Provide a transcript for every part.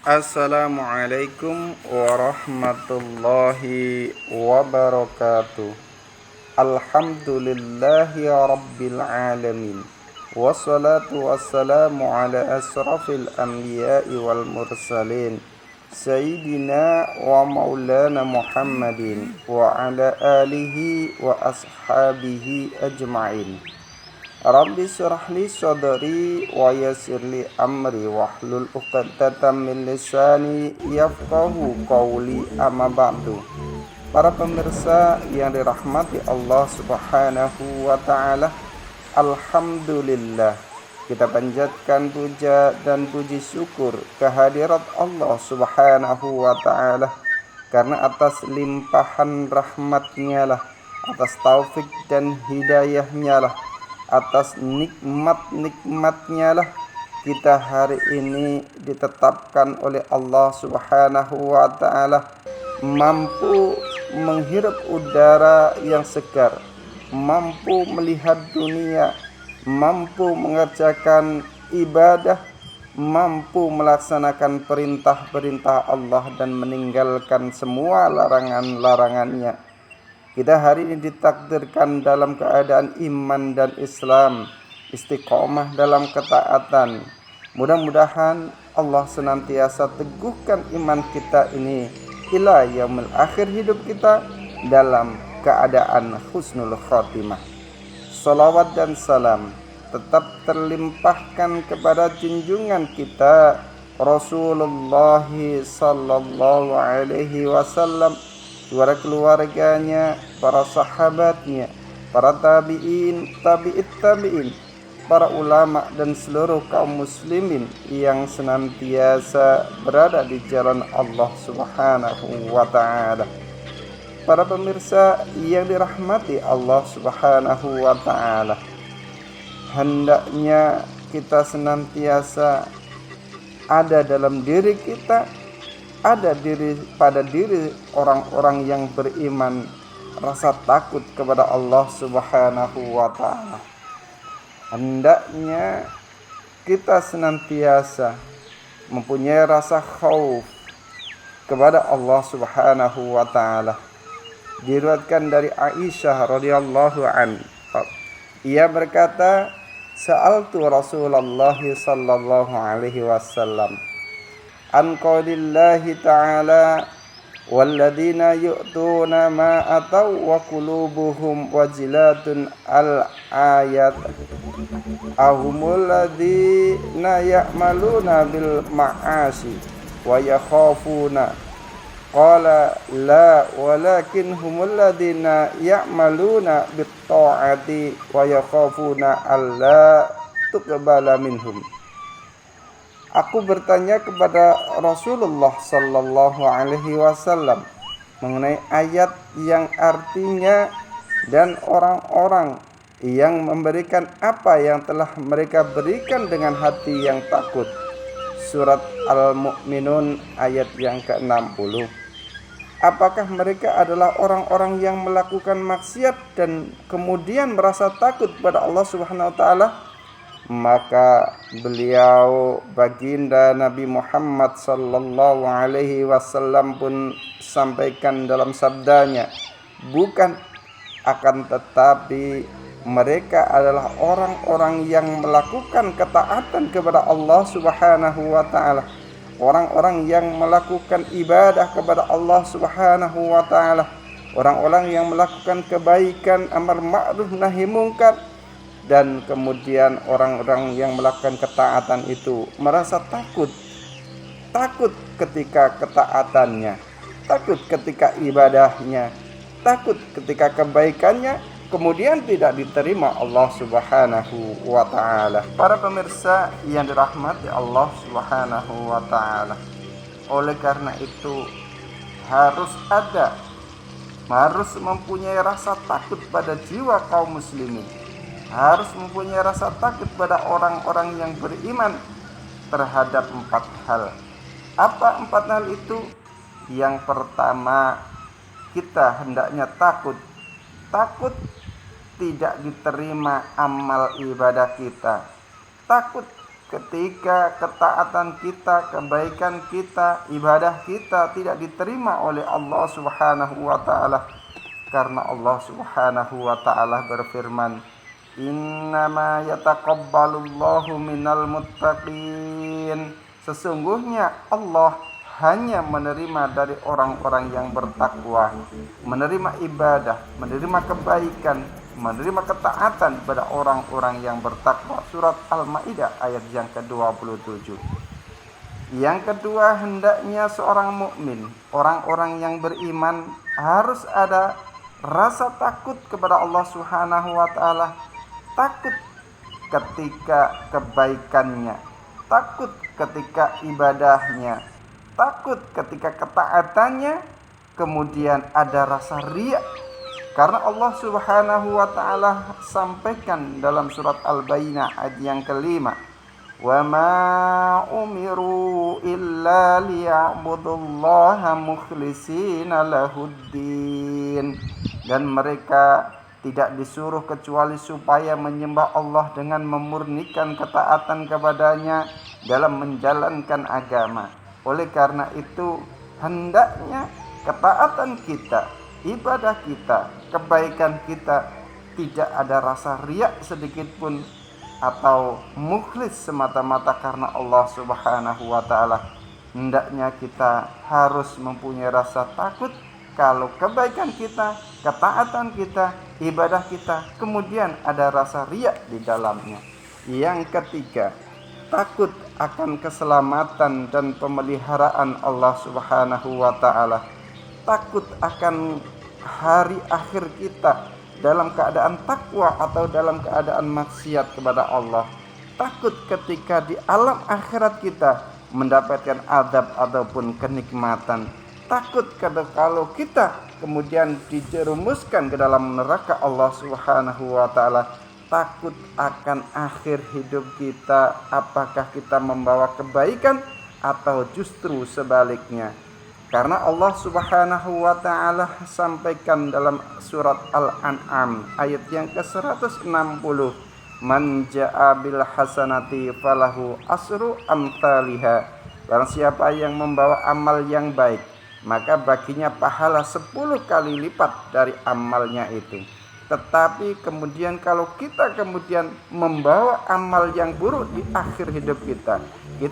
Assalamualaikum warahmatullahi wabarakatuh. Alhamdulillahi rabbil alamin. Wassalatu wassalamu ala asrafil anbiya'i wal mursalin. Sayyidina wa maulana Muhammadin wa ala alihi wa ashabihi ajma'in. Rabbi syrah li sadri wa yassir li amri wahlul 'uqdatam min lisani yafqahu qawli, amma ba'du. Para pemirsa yang dirahmati Allah Subhanahu wa taala, alhamdulillah kita panjatkan puja dan puji syukur kehadirat Allah Subhanahu wa taala, karena atas limpahan rahmatnya lah, atas taufik dan hidayahnya lah, atas nikmat-nikmatnya lah kita hari ini ditetapkan oleh Allah Subhanahu wa taala mampu menghirup udara yang segar, mampu melihat dunia, mampu mengerjakan ibadah, mampu melaksanakan perintah-perintah Allah dan meninggalkan semua larangan-larangannya. Kita hari ini ditakdirkan dalam keadaan iman dan Islam, istiqomah dalam ketaatan. Mudah-mudahan Allah senantiasa teguhkan iman kita ini ila yaumil akhir hidup kita dalam keadaan husnul khotimah. Salawat dan salam tetap terlimpahkan kepada junjungan kita Rasulullah sallallahu alaihi wasallam, kepada keluarganya, para sahabatnya, para tabi'in, tabi'in, para ulama dan seluruh kaum muslimin yang senantiasa berada di jalan Allah Subhanahu wa taala. Para pemirsa yang dirahmati Allah Subhanahu wa taala, hendaknya kita senantiasa ada dalam diri kita, ada pada diri orang-orang yang beriman rasa takut kepada Allah Subhanahu wa taala. Hendaknya kita senantiasa mempunyai rasa khauf kepada Allah Subhanahu wa taala. Diriwayatkan dari Aisyah radhiyallahu anha, ia berkata, sa'altu Rasulullah sallallahu alaihi wasallam an qaulillahi ta'ala walladzina yu'tuna ma ataw wa qulubuhum wajilatun al-ayat ahumul ladzina ya'maluna bil ma'asi wa yakhafuna, qala la walakin humul ladzina ya'maluna bit ta'ati wa yakhafuna alla tuqbala minhum. Aku bertanya kepada Rasulullah sallallahu alaihi wasallam mengenai ayat yang artinya dan orang-orang yang memberikan apa yang telah mereka berikan dengan hati yang takut. Surat Al-Mu'minun ayat yang ke-60. Apakah mereka adalah orang-orang yang melakukan maksiat dan kemudian merasa takut kepada Allah Subhanahu wa taala? Maka beliau baginda Nabi Muhammad sallallahu alaihi wasallam pun sampaikan dalam sabdanya, bukan, akan tetapi mereka adalah orang-orang yang melakukan ketaatan kepada Allah Subhanahu wa taala, orang-orang yang melakukan ibadah kepada Allah Subhanahu wa taala, orang-orang yang melakukan kebaikan, amar ma'ruf nahi mungkar, dan kemudian orang-orang yang melakukan ketaatan itu merasa takut ketika ketaatannya, takut ketika ibadahnya, takut ketika kebaikannya kemudian tidak diterima Allah Subhanahu wa taala. Para pemirsa yang dirahmati Allah Subhanahu wa taala, oleh karena itu harus mempunyai rasa takut pada jiwa kaum muslimin, harus mempunyai rasa takut pada orang-orang yang beriman terhadap 4 hal. Apa 4 hal itu? Yang pertama, kita hendaknya takut tidak diterima amal ibadah kita, takut ketika ketaatan kita, kebaikan kita, ibadah kita tidak diterima oleh Allah Subhanahu wa taala. Karena Allah Subhanahu wa taala berfirman, "Innama yataqabbalullahu minal muttaqin." Sesungguhnya Allah hanya menerima dari orang-orang yang bertakwa, menerima ibadah, menerima kebaikan, menerima ketaatan pada orang-orang yang bertakwa. Surat Al-Maidah ayat yang ke-27. Yang kedua, hendaknya seorang mukmin, orang-orang yang beriman harus ada rasa takut kepada Allah Subhanahu wa taala, takut ketika kebaikannya, takut ketika ibadahnya, takut ketika ketaatannya, kemudian ada rasa riya. Karena Allah Subhanahu wa taala sampaikan dalam surat Al-Baqarah ayat yang kelima, "Wa ma umiru illa liya'budullaha mukhlishina lahuddin." Dan mereka tidak disuruh kecuali supaya menyembah Allah dengan memurnikan ketaatan kepadanya dalam menjalankan agama. Oleh karena itu, hendaknya ketaatan kita, ibadah kita, kebaikan kita tidak ada rasa riya sedikit pun, atau mukhlis semata-mata karena Allah Subhanahu wa taala. Hendaknya kita harus mempunyai rasa takut kalau kebaikan kita, ketaatan kita, ibadah kita kemudian ada rasa riya di dalamnya. Yang ketiga, takut akan keselamatan dan pemeliharaan Allah Subhanahu wa taala. Takut akan hari akhir kita dalam keadaan takwa atau dalam keadaan maksiat kepada Allah. Takut ketika di alam akhirat kita mendapatkan azab ataupun kenikmatan. Takut kalau kita kemudian dijerumuskan ke dalam neraka Allah Subhanahu wa taala. Takut akan akhir hidup kita, apakah kita membawa kebaikan atau justru sebaliknya. Karena Allah Subhanahu wa taala sampaikan dalam surat Al-An'am ayat yang ke-160, "Man jaa'a bil hasanati falahu asru amsalihha." Barang siapa yang membawa amal yang baik, maka baginya pahala 10 kali lipat dari amalnya itu. Tetapi kemudian kalau kita kemudian membawa amal yang buruk di akhir hidup kita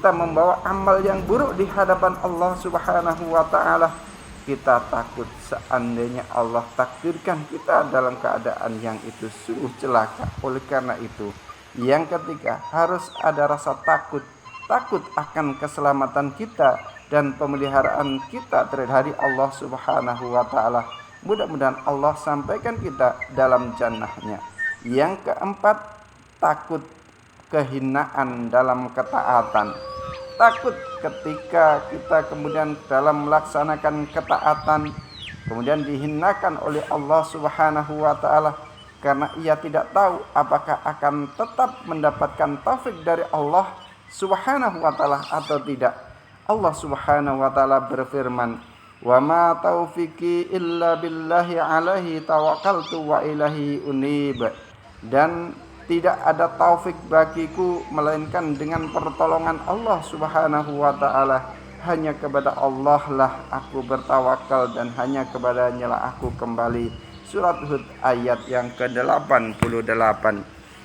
membawa amal yang buruk di hadapan Allah Subhanahu wa taala, kita takut seandainya Allah takdirkan kita dalam keadaan yang itu sungguh celaka. Oleh karena itu, yang ketiga, harus ada rasa takut akan keselamatan kita dan pemeliharaan kita dari Allah Subhanahu wa taala. Mudah-mudahan Allah sampaikan kita dalam jannahnya. Yang keempat, takut kehinaan dalam ketaatan. Takut ketika kita kemudian dalam melaksanakan ketaatan kemudian dihinakan oleh Allah Subhanahu wa taala karena ia tidak tahu apakah akan tetap mendapatkan taufik dari Allah Subhanahu wa taala atau tidak. Allah Subhanahu wa taala berfirman, "Wa ma taufiqi illa billahi alaihi tawakkaltu wa ilaihi unib." Dan tidak ada taufik bagiku melainkan dengan pertolongan Allah Subhanahu wa taala. Hanya kepada Allah lah aku bertawakal dan hanya kepadanya lah aku kembali. Surat Hud ayat yang ke-88.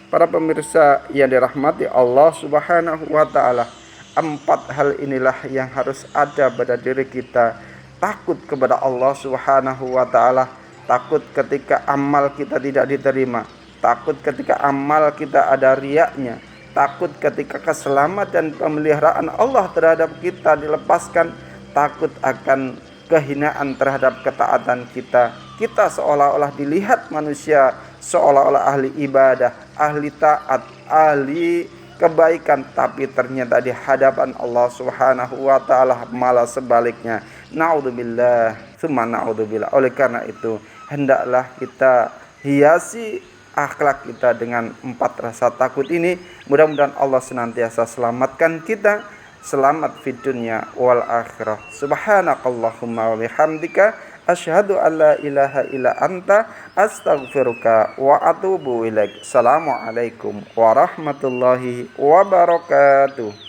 Para pemirsa yang dirahmati Allah Subhanahu wa taala, 4 hal inilah yang harus ada pada diri kita. Takut kepada Allah Subhanahu wa taala, takut ketika amal kita tidak diterima, takut ketika amal kita ada riaknya, takut ketika keselamatan dan pemeliharaan Allah terhadap kita dilepaskan, takut akan kehinaan terhadap ketaatan kita. Kita seolah-olah dilihat manusia seolah-olah ahli ibadah, ahli taat, ahli kebaikan, tapi ternyata di hadapan Allah Subhanahu wa taala malah sebaliknya. Naudzubillah, tsumma naudzubillah. Oleh karena itu, hendaklah kita hiasi akhlak kita dengan 4 rasa takut ini. Mudah-mudahan Allah senantiasa selamatkan kita, selamat fid dunya wal akhirah. Subhanakallahumma wa bihamdika Asyhadu an la ilaha illa anta astaghfiruka wa atubu ilaik. Assalamualaikum warahmatullahi wabarakatuh.